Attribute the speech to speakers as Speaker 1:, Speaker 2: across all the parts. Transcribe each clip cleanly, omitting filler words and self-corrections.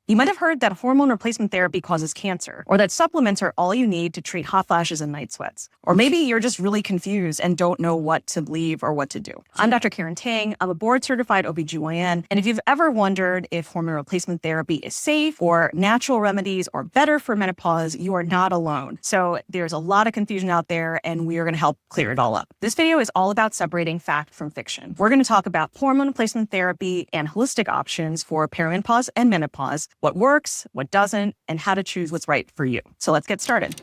Speaker 1: You might have heard that hormone replacement therapy causes cancer, or that supplements are all you need to treat hot flashes and night sweats. Or maybe you're just really confused and don't know what to believe or what to do. I'm Dr. Karen Tang. I'm a board-certified OBGYN, and if you've ever wondered if hormone replacement therapy is safe or natural remedies or better for menopause, you are not alone. So there's a lot of confusion out there, and we are going to help clear it all up. This video is all about separating fact from fiction. We're going to talk about hormone replacement therapy and holistic options for perimenopause and menopause, what works, what doesn't, and how to choose what's right for you. So let's get started.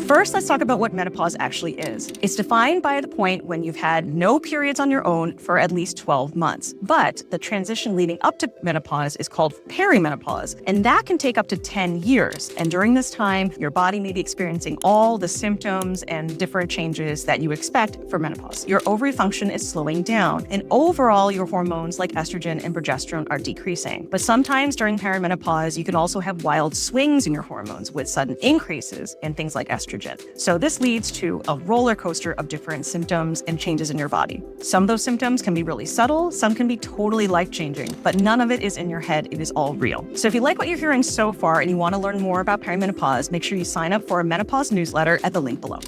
Speaker 1: First, let's talk about what menopause actually is. It's defined by the point when you've had no periods on your own for at least 12 months. But the transition leading up to menopause is called perimenopause, and that can take up to 10 years. And during this time, your body may be experiencing all the symptoms and different changes that you expect for menopause. Your ovary function is slowing down, and overall, your hormones like estrogen and progesterone are decreasing. But sometimes during perimenopause, you can also have wild swings in your hormones with sudden increases in things like estrogen. So this leads to a roller coaster of different symptoms and changes in your body. Some of those symptoms can be really subtle, some can be totally life-changing, but none of it is in your head, it is all real. So if you like what you're hearing so far and you want to learn more about perimenopause, make sure you sign up for a menopause newsletter at the link below.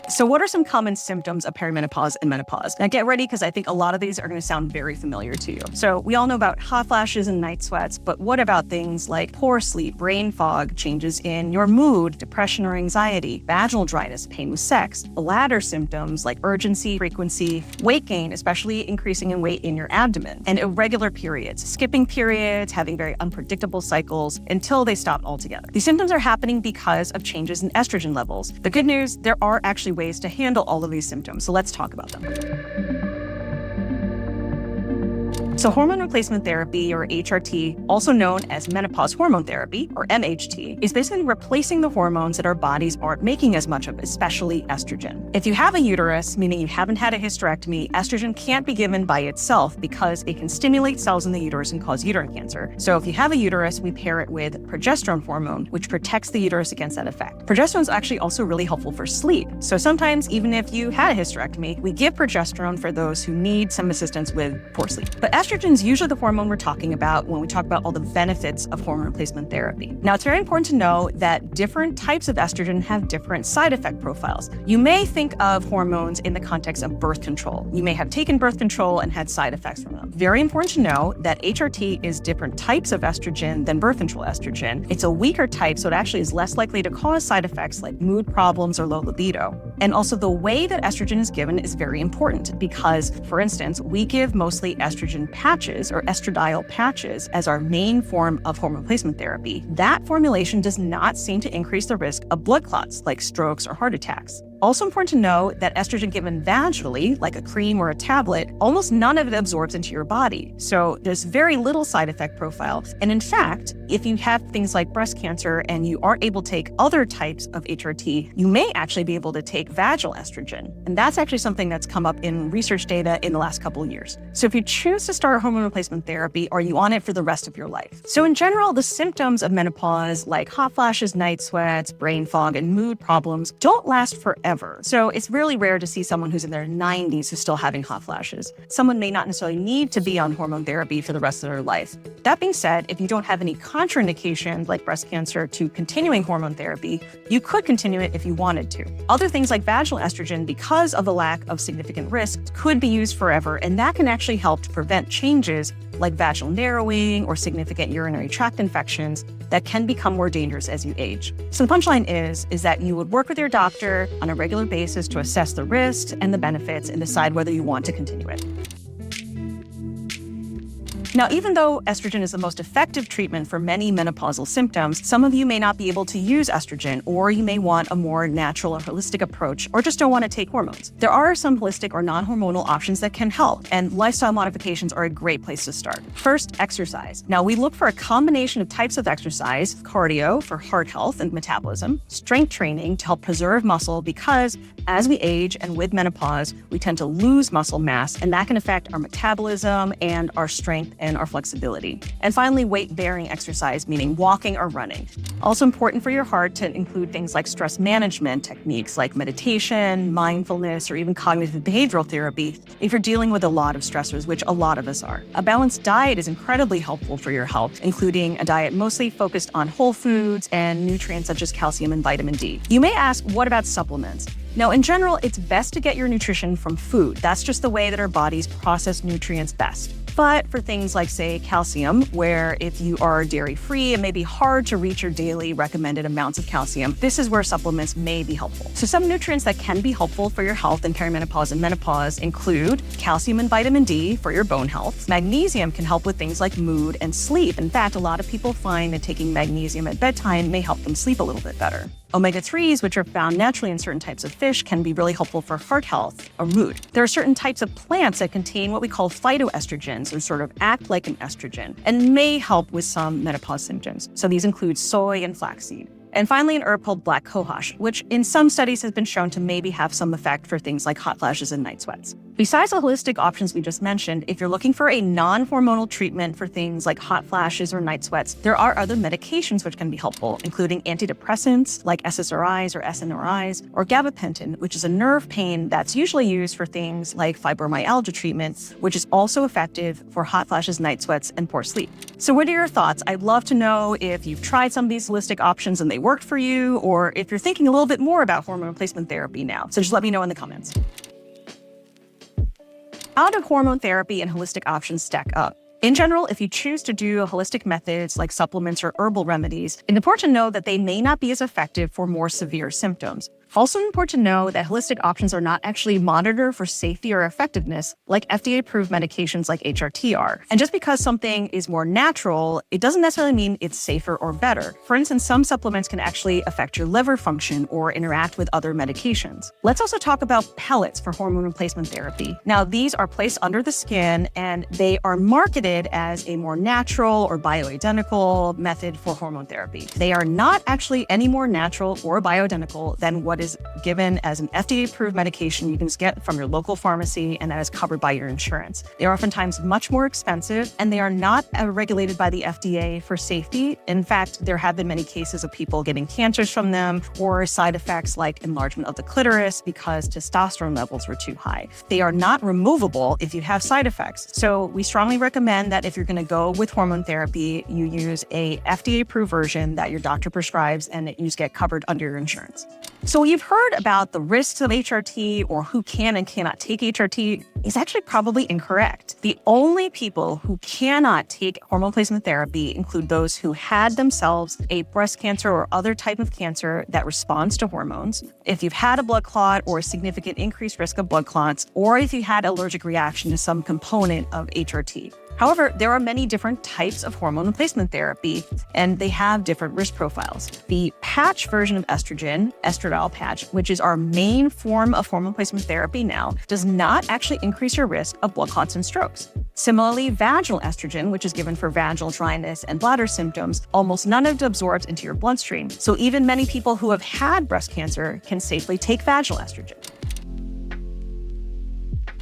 Speaker 1: So what are some common symptoms of perimenopause and menopause? Now get ready, because I think a lot of these are going to sound very familiar to you. So we all know about hot flashes and night sweats, but what about things like poor sleep, brain fog, changes in your mood, depression or anxiety, vaginal dryness, pain with sex, bladder symptoms like urgency, frequency, weight gain, especially increasing in weight in your abdomen, and irregular periods, skipping periods, having very unpredictable cycles until they stop altogether. These symptoms are happening because of changes in estrogen levels. The good news, there are actually ways to handle all of these symptoms. So let's talk about them. So hormone replacement therapy, or HRT, also known as menopause hormone therapy, or MHT, is basically replacing the hormones that our bodies aren't making as much of, especially estrogen. If you have a uterus, meaning you haven't had a hysterectomy, estrogen can't be given by itself because it can stimulate cells in the uterus and cause uterine cancer. So if you have a uterus, we pair it with progesterone hormone, which protects the uterus against that effect. Progesterone is actually also really helpful for sleep. So sometimes, even if you had a hysterectomy, we give progesterone for those who need some assistance with poor sleep. But estrogen is usually the hormone we're talking about when we talk about all the benefits of hormone replacement therapy. Now, it's very important to know that different types of estrogen have different side effect profiles. You may think of hormones in the context of birth control. You may have taken birth control and had side effects from them. Very important to know that HRT is different types of estrogen than birth control estrogen. It's a weaker type, so it actually is less likely to cause side effects like mood problems or low libido. And also, the way that estrogen is given is very important because, for instance, we give mostly estrogen patches or estradiol patches as our main form of hormone replacement therapy. That formulation does not seem to increase the risk of blood clots like strokes or heart attacks. Also important to know that estrogen given vaginally, like a cream or a tablet, almost none of it absorbs into your body. So there's very little side effect profile. And in fact, if you have things like breast cancer and you aren't able to take other types of HRT, you may actually be able to take vaginal estrogen. And that's actually something that's come up in research data in the last couple of years. So if you choose to start hormone replacement therapy, are you on it for the rest of your life? So in general, the symptoms of menopause, like hot flashes, night sweats, brain fog, and mood problems, don't last forever. So it's really rare to see someone who's in their 90s who's still having hot flashes. Someone may not necessarily need to be on hormone therapy for the rest of their life. That being said, if you don't have any contraindications like breast cancer to continuing hormone therapy, you could continue it if you wanted to. Other things like vaginal estrogen, because of the lack of significant risk, could be used forever, and that can actually help to prevent changes like vaginal narrowing or significant urinary tract infections that can become more dangerous as you age. So the punchline is that you would work with your doctor on a regular basis to assess the risks and the benefits and decide whether you want to continue it. Now, even though estrogen is the most effective treatment for many menopausal symptoms, some of you may not be able to use estrogen, or you may want a more natural or holistic approach, or just don't want to take hormones. There are some holistic or non-hormonal options that can help, and lifestyle modifications are a great place to start. First, exercise. Now, we look for a combination of types of exercise: cardio for heart health and metabolism, strength training to help preserve muscle, because as we age and with menopause, we tend to lose muscle mass, and that can affect our metabolism and our strength and our flexibility. And finally, weight-bearing exercise, meaning walking or running. Also important for your heart to include things like stress management techniques like meditation, mindfulness, or even cognitive behavioral therapy if you're dealing with a lot of stressors, which a lot of us are. A balanced diet is incredibly helpful for your health, including a diet mostly focused on whole foods and nutrients such as calcium and vitamin D. You may ask, what about supplements? Now, in general, it's best to get your nutrition from food. That's just the way that our bodies process nutrients best. But for things like, say, calcium, where if you are dairy-free, it may be hard to reach your daily recommended amounts of calcium, this is where supplements may be helpful. So some nutrients that can be helpful for your health in perimenopause and menopause include calcium and vitamin D for your bone health. Magnesium can help with things like mood and sleep. In fact, a lot of people find that taking magnesium at bedtime may help them sleep a little bit better. Omega-3s, which are found naturally in certain types of fish, can be really helpful for heart health or mood. There are certain types of plants that contain what we call phytoestrogens, or sort of act like an estrogen, and may help with some menopause symptoms. So these include soy and flaxseed. And finally, an herb called black cohosh, which in some studies has been shown to maybe have some effect for things like hot flashes and night sweats. Besides the holistic options we just mentioned, if you're looking for a non-hormonal treatment for things like hot flashes or night sweats, there are other medications which can be helpful, including antidepressants like SSRIs or SNRIs, or gabapentin, which is a nerve pain that's usually used for things like fibromyalgia treatment, which is also effective for hot flashes, night sweats, and poor sleep. So what are your thoughts? I'd love to know if you've tried some of these holistic options and they worked for you, or if you're thinking a little bit more about hormone replacement therapy now. So just let me know in the comments. How do hormone therapy and holistic options stack up? In general, if you choose to do holistic methods like supplements or herbal remedies, it's important to know that they may not be as effective for more severe symptoms. Also important to know that holistic options are not actually monitored for safety or effectiveness like FDA-approved medications like HRT are. And just because something is more natural, it doesn't necessarily mean it's safer or better. For instance, some supplements can actually affect your liver function or interact with other medications. Let's also talk about pellets for hormone replacement therapy. Now, these are placed under the skin and they are marketed as a more natural or bioidentical method for hormone therapy. They are not actually any more natural or bioidentical than what is given as an FDA-approved medication you can get from your local pharmacy and that is covered by your insurance. They are oftentimes much more expensive and they are not regulated by the FDA for safety. In fact, there have been many cases of people getting cancers from them or side effects like enlargement of the clitoris because testosterone levels were too high. They are not removable if you have side effects. So we strongly recommend that if you're going to go with hormone therapy, you use a FDA-approved version that your doctor prescribes and that you just get covered under your insurance. So you've heard about the risks of HRT or who can and cannot take HRT is actually probably incorrect. The only people who cannot take hormone replacement therapy include those who had themselves a breast cancer or other type of cancer that responds to hormones, if you've had a blood clot or a significant increased risk of blood clots, or if you had allergic reaction to some component of HRT. However, there are many different types of hormone replacement therapy, and they have different risk profiles. The patch version of estrogen, estradiol patch, which is our main form of hormone replacement therapy now, does not actually increase your risk of blood clots and strokes. Similarly, vaginal estrogen, which is given for vaginal dryness and bladder symptoms, almost none of it absorbs into your bloodstream. So even many people who have had breast cancer can safely take vaginal estrogen.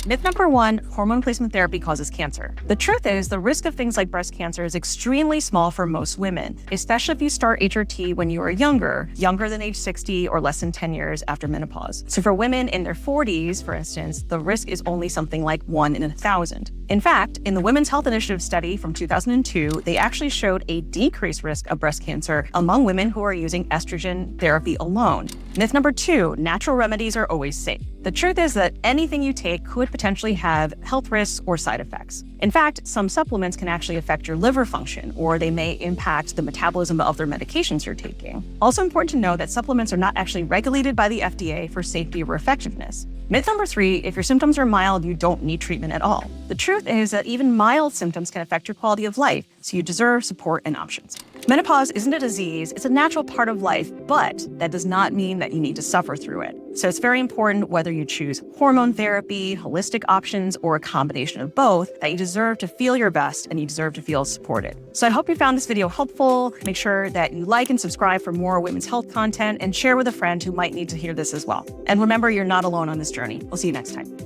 Speaker 1: Myth number 1, hormone replacement therapy causes cancer. The truth is, the risk of things like breast cancer is extremely small for most women, especially if you start HRT when you are younger than age 60 or less than 10 years after menopause. So for women in their 40s, for instance, the risk is only something like 1 in 1,000. In fact, in the Women's Health Initiative study from 2002, they actually showed a decreased risk of breast cancer among women who are using estrogen therapy alone. Myth number 2, natural remedies are always safe. The truth is that anything you take could potentially have health risks or side effects. In fact, some supplements can actually affect your liver function, or they may impact the metabolism of other medications you're taking. Also important to know that supplements are not actually regulated by the FDA for safety or effectiveness. Myth number 3, if your symptoms are mild, you don't need treatment at all. The truth is that even mild symptoms can affect your quality of life, so you deserve support and options. Menopause isn't a disease, it's a natural part of life, but that does not mean that you need to suffer through it. So it's very important whether you choose hormone therapy, holistic options, or a combination of both, that you deserve to feel your best and you deserve to feel supported. So I hope you found this video helpful. Make sure that you like and subscribe for more women's health content and share with a friend who might need to hear this as well. And remember, you're not alone on this journey. We'll see you next time.